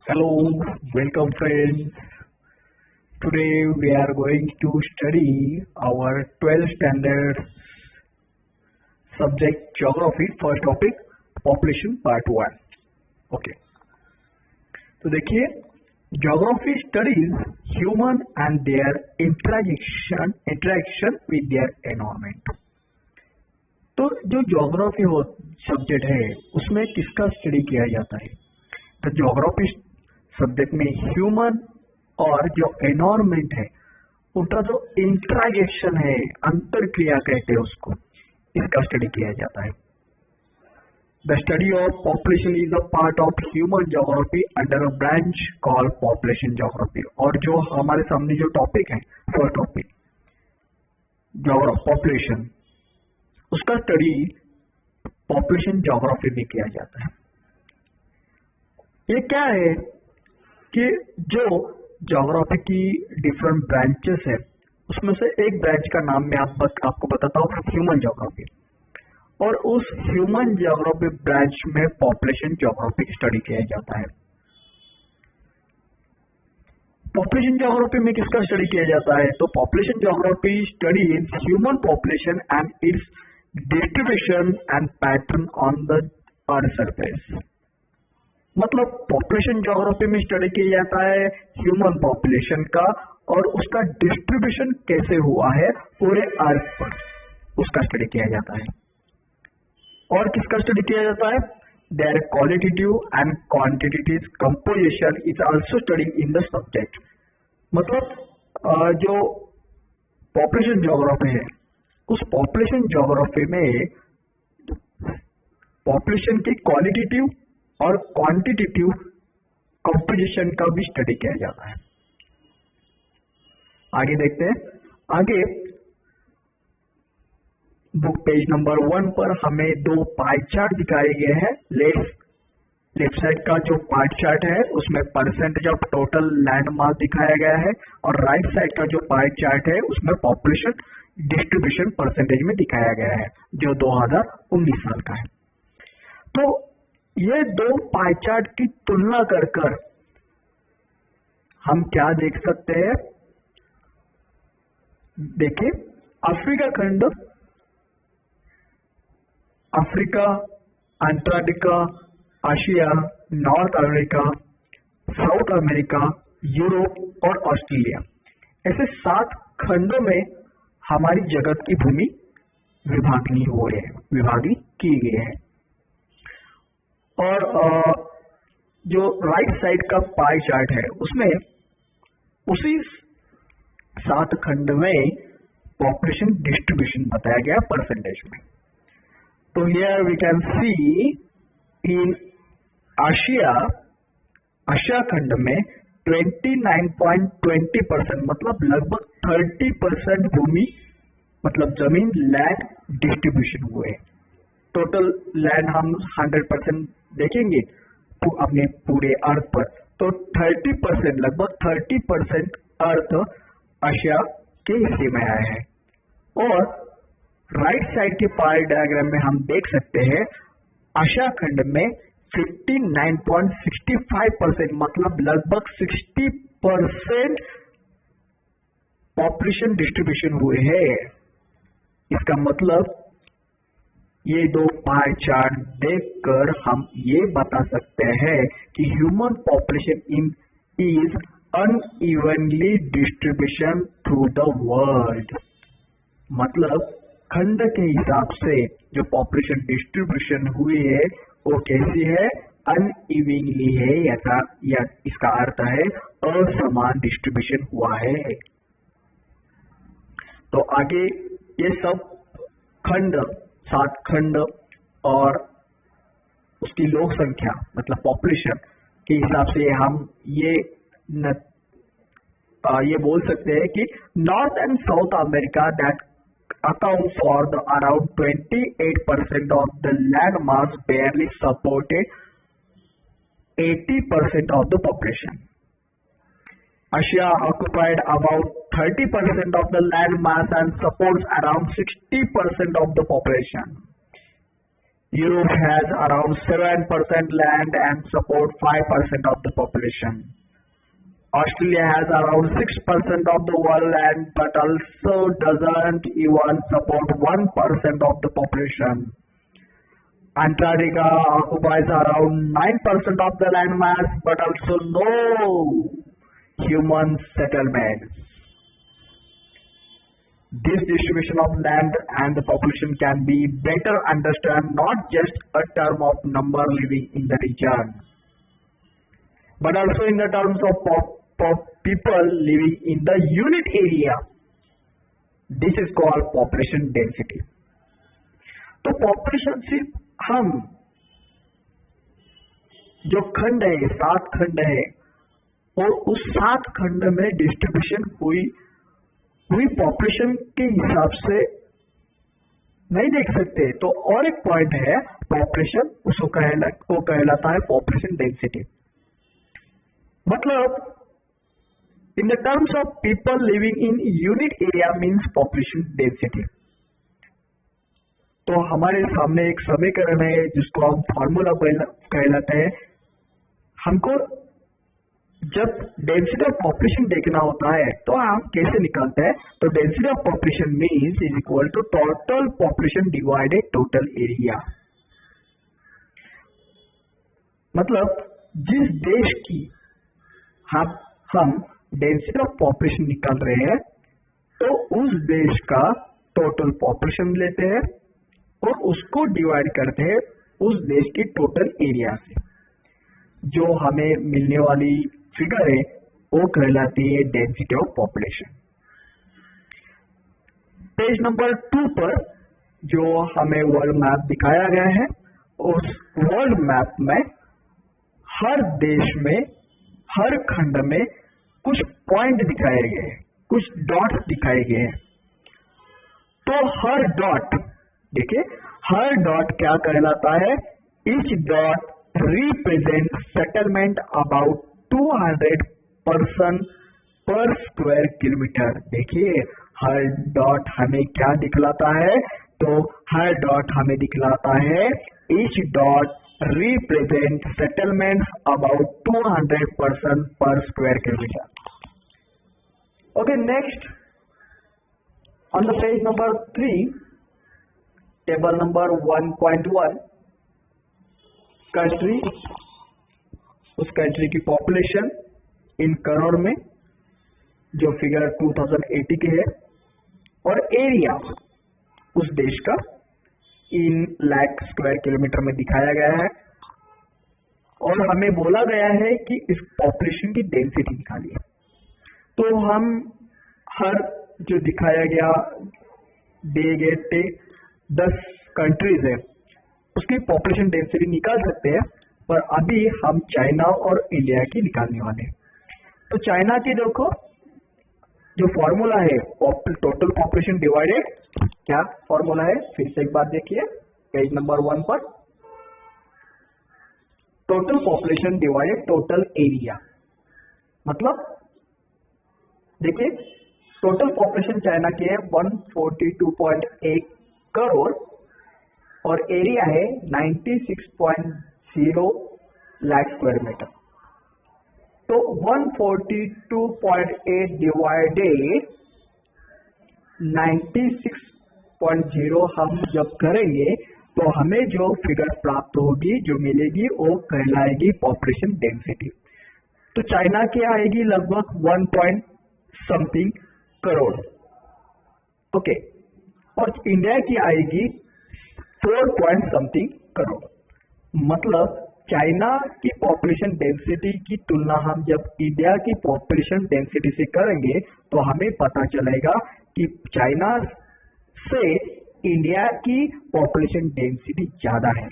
Hello, welcome friends. Today we are going to study our 12th standard subject geography. First topic population part 1. Okay. तो देखिए geography studies human and their interaction with their environment. तो जो geography subject है उसमें किसका study किया जाता है? तो geography सब्जेक्ट में ह्यूमन और जो एनवायरमेंट है उनका जो इंटरेक्शन है, अंतर क्रिया कहते हैं उसको, इसका स्टडी किया जाता है. The study of population is a part of human geography under a branch called population geography. और जो हमारे सामने जो टॉपिक है फर्स्ट टॉपिक पॉपुलेशन, उसका स्टडी पॉपुलेशन ज्योग्राफी में किया जाता है. ये क्या है कि जो ज्योग्राफी की डिफरेंट ब्रांचेस है उसमें से एक ब्रांच का नाम मैं आपको बताता हूँ, ह्यूमन ज्योग्राफी. और उस ह्यूमन ज्योग्राफी ब्रांच में पॉपुलेशन ज्योग्राफी स्टडी किया जाता है. पॉपुलेशन ज्योग्राफी में किसका स्टडी किया जाता है? तो population geography study human population and it's distribution and pattern on the earth surface. मतलब पॉपुलेशन ज्योग्राफी में स्टडी किया जाता है ह्यूमन पॉपुलेशन का और उसका डिस्ट्रीब्यूशन कैसे हुआ है पूरे अर्थ पर, उसका स्टडी किया जाता है. और किसका स्टडी किया जाता है? There qualitative and quantitative composition is also studying in the subject. मतलब जो पॉपुलेशन ज्योग्राफी है उस पॉपुलेशन ज्योग्राफी में पॉपुलेशन की क्वालिटेटिव और क्वांटिटेटिव कंपोजिशन का भी स्टडी किया जाता है. आगे देखते हैं. आगे बुक पेज नंबर 1 पर हमें दो पाई चार्ट दिखाए गए हैं. लेफ्ट साइड का जो पाई चार्ट है उसमें percentage of total land mass दिखाया गया है और राइट साइड का जो पाई चार्ट है उसमें पॉपुलेशन डिस्ट्रीब्यूशन परसेंटेज में दिखाया गया है जो 2019 साल का है. तो ये दो पाई चार्ट की तुलना कर हम क्या देख सकते हैं? देखिए अफ्रीका खंड, Africa, Antarctica, Asia, north America, south America, Europe और ऑस्ट्रेलिया, ऐसे 7 खंडों में हमारी जगत की भूमि विभागी की गई है. और जो राइट साइड का पाई चार्ट है उसमें उसी 7 खंड में पॉपुलेशन डिस्ट्रीब्यूशन बताया गया परसेंटेज में. तो here we can see in Asia खंड में 29.20% मतलब लगभग 30% भूमि मतलब जमीन लैंड डिस्ट्रीब्यूशन हुए. टोटल लैंड हम 100% देखेंगे तो अपने पूरे अर्थ पर, तो 30% लगभग 30% अर्थ एशिया के हिस्से में आया है. और राइट साइड के पाई डायग्राम में हम देख सकते हैं एशिया खंड में 59.65% मतलब लगभग 60% पॉपुलेशन डिस्ट्रीब्यूशन हुए हैं. इसका मतलब ये दो पाई चार्ट देखकर हम ये बता सकते हैं कि human population is unevenly distribution through the world. मतलब खंड के हिसाब से जो पॉपुलेशन डिस्ट्रीब्यूशन हुई है वो कैसी है? अनइवनली है, या इसका अर्थ है असमान डिस्ट्रीब्यूशन हुआ है. तो आगे ये सब खंड 7 खंड और उसकी लोक संख्या मतलब पॉपुलेशन के हिसाब से हम ये बोल सकते हैं कि north and south America that account for the around 28% of the land mass barely supported 80% of the population. Asia occupied about 30% of the land mass and supports around 60% of the population. Europe has around 7% land and support 5% of the population. Australia has around 6% of the world land but also doesn't even support 1% of the population. Antarctica occupies around 9% of the landmass but also no human settlements. This distribution of land and the population can be better understood not just a term of number living in the region, but also in the terms of people living in the unit area. This is called population density. तो population सिर्फ हम जो खंड है 7 खंड है और उस 7 खंड में डिस्ट्रीब्यूशन हुई पॉपुलेशन के हिसाब से नहीं देख सकते. तो और एक पॉइंट है पॉपुलेशन, उसको कहलाता है पॉपुलेशन डेंसिटी. मतलब in the terms of people living in unit area means population density. तो हमारे सामने एक समीकरण है जिसको हम फॉर्मूला कहलाते हैं. हमको जब डेंसिटी ऑफ पॉपुलेशन देखना होता है तो हम कैसे निकालते हैं? तो density of population means is equal to total population divided total area. मतलब जिस देश की हम डेंसिटी ऑफ पॉपुलेशन निकाल रहे हैं तो उस देश का टोटल पॉपुलेशन लेते हैं और उसको डिवाइड करते हैं उस देश की टोटल एरिया से. जो हमें मिलने वाली फिगर है वो कहलाती है density of population. Page number 2 पर जो हमें वर्ल्ड मैप दिखाया गया है उस वर्ल्ड मैप में हर देश में हर खंड में कुछ पॉइंट दिखाए गए हैं, कुछ डॉट्स दिखाए गए हैं. तो हर डॉट देखिए, हर डॉट क्या कहलाता है? Each dot represent settlement about 200 person पर स्क्वायर किलोमीटर. देखिए हर डॉट हमें क्या दिखलाता है? तो हर डॉट हमें दिखलाता है each dot represent settlement about 200 person पर square kilometre. Okay, next on the page number 3, table number 1.1, country, उस कंट्री की पॉपुलेशन इन करोड़ में जो फिगर 2080 की है, और एरिया उस देश का इन लाख स्क्वायर किलोमीटर में दिखाया गया है. और हमें बोला गया है कि इस पॉपुलेशन की डेंसिटी निकालिए. तो हम हर जो दिखाया गया दिए गए 10 कंट्रीज है उसकी पॉपुलेशन डेंसिटी निकाल सकते हैं, पर अभी हम चाइना और इंडिया की निकालने वाले हैं. तो चाइना की देखो जो फॉर्मूला है टोटल पॉपुलेशन डिवाइडेड, क्या फॉर्मूला है फिर से एक बार देखिए पेज नंबर 1 पर. Total population divided total area. मतलब देखिए टोटल पॉपुलेशन चाइना की है 142.8 करोड़ और एरिया है 96.0 लाख स्क्वायर मीटर. तो 142.8 डिवाइडेड 96.0 हम जब करेंगे तो हमें जो फिगर प्राप्त होगी, जो मिलेगी, वो कहलाएगी पॉपुलेशन डेंसिटी. तो चाइना की आएगी लगभग 1 पॉइंट समथिंग करोड़. ओके, और इंडिया की आएगी 4 पॉइंट समथिंग करोड़. मतलब चाइना की पॉपुलेशन डेंसिटी की तुलना हम जब इंडिया की पॉपुलेशन डेंसिटी से करेंगे तो हमें पता चलेगा कि चाइना से इंडिया की पॉपुलेशन डेंसिटी ज्यादा है.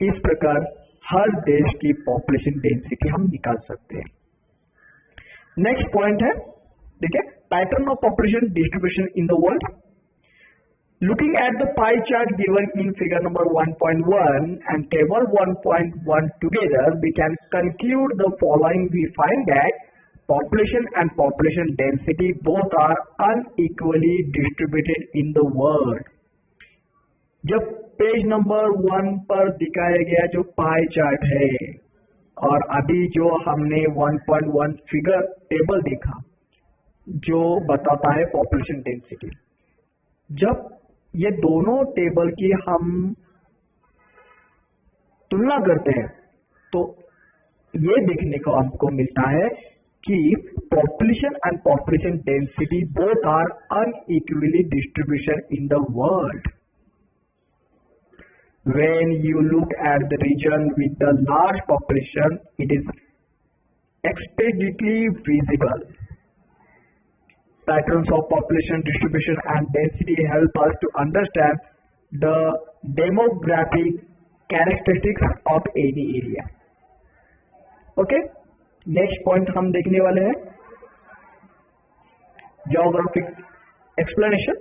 इस प्रकार हर देश की पॉपुलेशन डेंसिटी हम निकाल सकते हैं. नेक्स्ट पॉइंट है, देखिए, pattern of population distribution in the world. Looking at the pie chart given in figure number 1.1 and table 1.1 together, we can conclude the following. We find that population and population density both are unequally distributed in the world. जब page number 1 पर दिखाया गया जो pie chart है और अभी जो हमने 1.1 फिगर टेबल देखा जो बताता है पॉपुलेशन डेंसिटी, जब ये दोनों टेबल की हम तुलना करते हैं तो ये देखने को हमको मिलता है कि population and population density both are unequally distribution in the world. When you look at the region with the large population, it is explicitly visible. Patterns of population distribution and density help us to understand the demographic characteristics of any area. Okay? Next point हम देखने वाले हैं geographic explanation.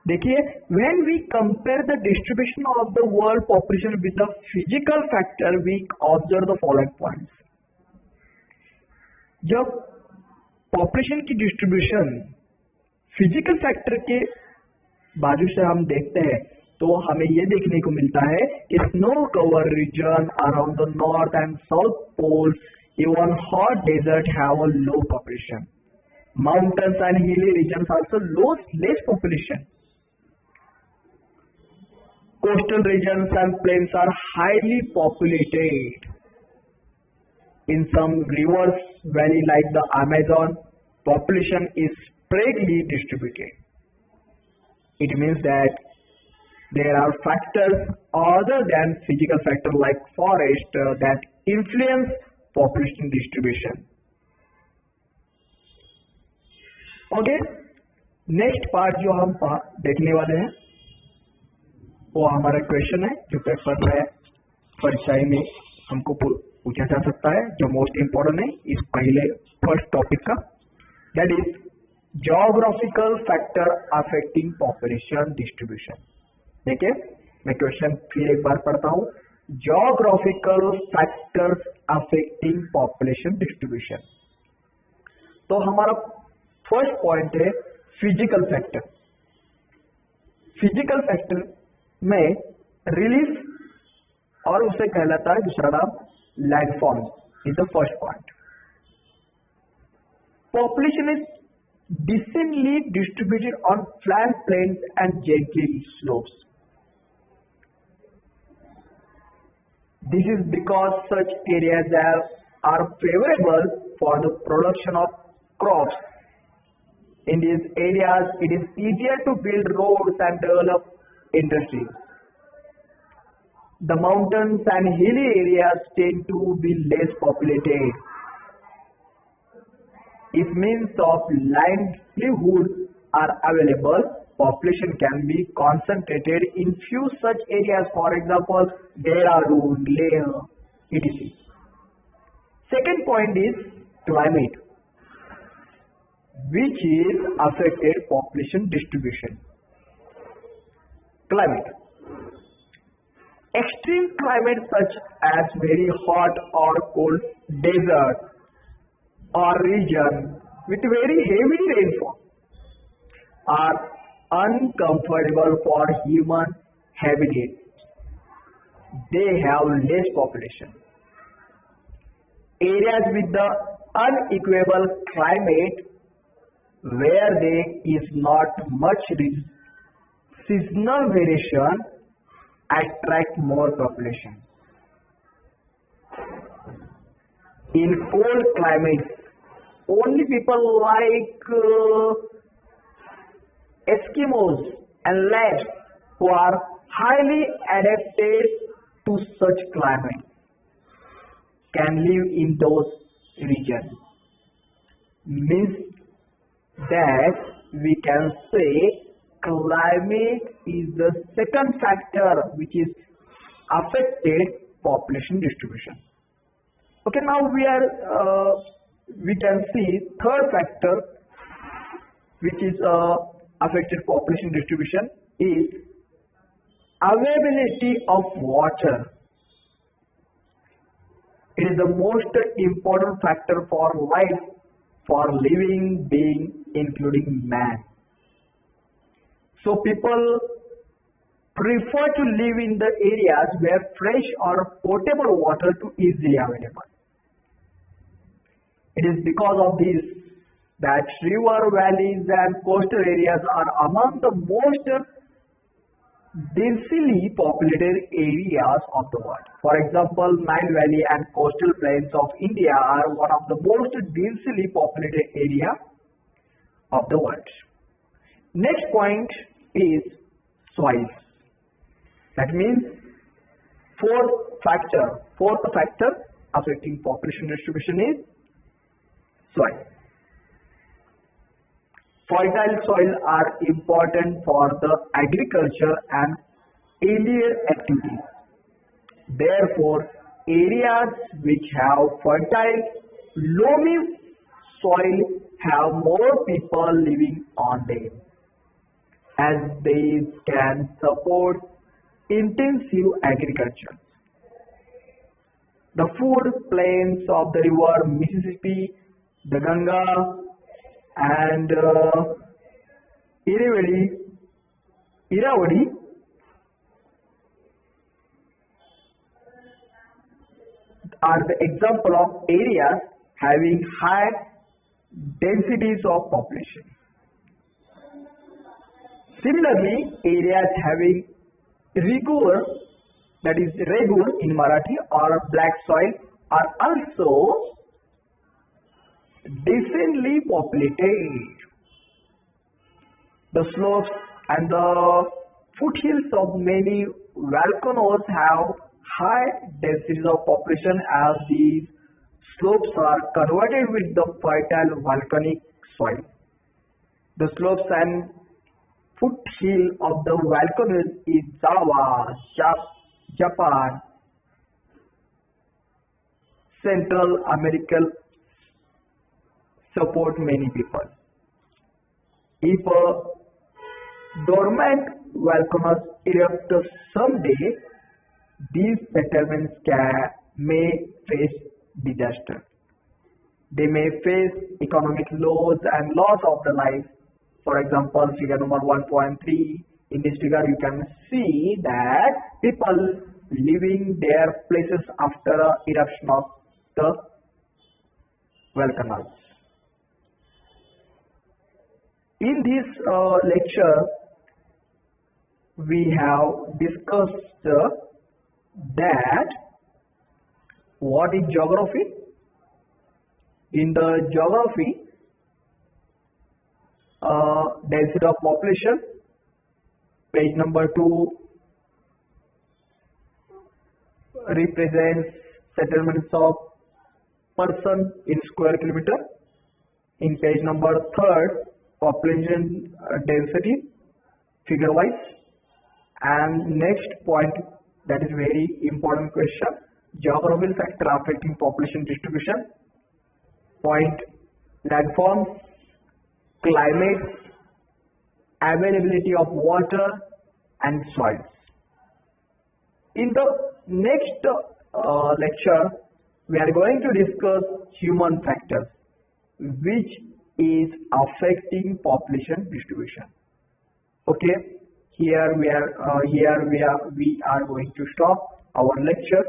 देखिए, when we compare the distribution of the world population with the physical factor we observe the following points. जब population की distribution physical factor के बाजू से हम देखते हैं तो हमें यह देखने को मिलता है कि snow cover region around the north and south pole, even hot desert have a low population. Mountains and hilly regions also less population. Coastal regions and plains are highly populated. In some rivers valley like the Amazon, population is spreadly distributed. It means that there are factors other than physical factors like forest that influence population distribution. Okay, next part जो हम देखने वाले हैं वो हमारा question है जो paper में परीक्षाएं में हमको पूछा जा सकता है, जो मोस्ट इम्पोर्टेंट है इस पहले फर्स्ट टॉपिक का, that is geographical factor affecting population distribution. देखिए, मैं क्वेश्चन फिर एक बार पढ़ता हूं. Geographical factors affecting population distribution. तो हमारा फर्स्ट पॉइंट है फिजिकल फैक्टर. फिजिकल फैक्टर में रिलीफ और उसे कहलाता है दूसरा नाम landform is the first point. Population is decently distributed on flat plains and gentle slopes. This is because such areas are favorable for the production of crops. In these areas, it is easier to build roads and develop industries. The mountains and hilly areas tend to be less populated. If means of livelihood are available, population can be concentrated in few such areas, for example, Dehradun, Leh, etc. Second point is climate, which is affected population distribution. Climate. Extreme climate such as very hot or cold desert or region with very heavy rainfall are uncomfortable for human habitat. They have less population. Areas with the unequal climate where there is not much seasonal variation attract more population. In cold climates, only people like Eskimos and lads who are highly adapted to such climate can live in those regions. Means that we can say climate is the second factor which is affected population distribution. Okay, now we can see third factor which is affected population distribution is availability of water. It is the most important factor for life, for living being, including man. So people prefer to live in the areas where fresh or potable water is easily available. It is because of this that river valleys and coastal areas are among the most densely populated areas of the world. For example, Nile Valley and coastal plains of India are one of the most densely populated areas of the world. Next point is soil. That means fourth factor affecting population distribution is soil. Fertile soil are important for the agriculture and alien activities. Therefore, areas which have fertile loamy soil have more people living on them, as they can support intensive agriculture. The food plains of the river Mississippi, the Ganga, and Irrawaddy are the example of areas having high densities of population. Similarly, areas having regur, that is regur in Marathi, or black soil are also densely populated. The slopes and the foothills of many volcanoes have high densities of population, as these slopes are converted with the fertile volcanic soil. The slopes and foothill of the volcanoes in Java, Japan, Central America support many people. If a dormant volcano erupts someday, these settlements may face disaster. They may face economic loss and loss of the life. For example, figure number 1.3. In this figure, you can see that people leaving their places after eruption of the volcanoes. In this lecture, we have discussed that what is geography. In the geography, density of population, page number 2 represents settlements of person in square kilometer. In page number 3, population density figure wise. And next point, that is very important question, geographical factor affecting population distribution. Point, landforms, climate, availability of water and soils. In the next lecture, we are going to discuss human factors which is affecting population distribution. Okay, here we are going to stop our lecture.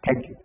Thank you.